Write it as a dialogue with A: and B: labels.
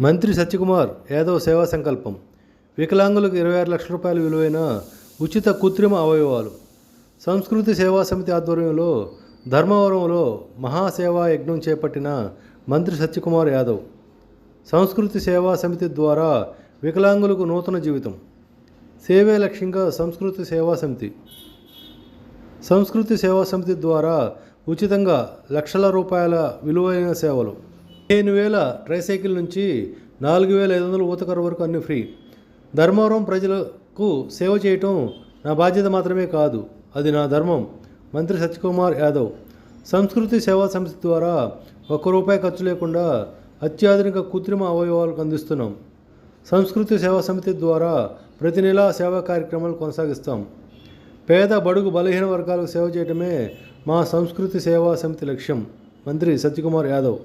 A: మంత్రి సత్యకుమార్ యాదవ్ సేవా సంకల్పం. వికలాంగులకు 26 లక్షల రూపాయల విలువైన ఉచిత కృత్రిమ అవయవాలు. సంస్కృతి సేవా సమితి ఆధ్వర్యంలో ధర్మవరంలో మహాసేవా యజ్ఞం చేపట్టిన మంత్రి సత్యకుమార్ యాదవ్. సంస్కృతి సేవా సమితి ద్వారా వికలాంగులకు నూతన జీవితం. సేవే లక్ష్యంగా సంస్కృతి సేవా సమితి ద్వారా ఉచితంగా లక్షల రూపాయల విలువైన సేవలు. 15,000 ట్రైసైకిల్ నుంచి 4,500 ఊతకర వరకు అన్ని ఫ్రీ. ధర్మవరం ప్రజలకు సేవ చేయటం నా బాధ్యత మాత్రమే కాదు, అది నా ధర్మం. మంత్రి సత్యకుమార్ యాదవ్. సంస్కృతి సేవా సమితి ద్వారా ₹1 ఖర్చు లేకుండా అత్యాధునిక కృత్రిమ అవయవాలకు అందిస్తున్నాం. సంస్కృతి సేవా సమితి ద్వారా ప్రతి నెలా సేవా కార్యక్రమాలు కొనసాగిస్తాం. పేద బడుగు బలహీన వర్గాలకు సేవ చేయడమే మా సంస్కృతి సేవా సమితి లక్ష్యం. మంత్రి సత్యకుమార్ యాదవ్.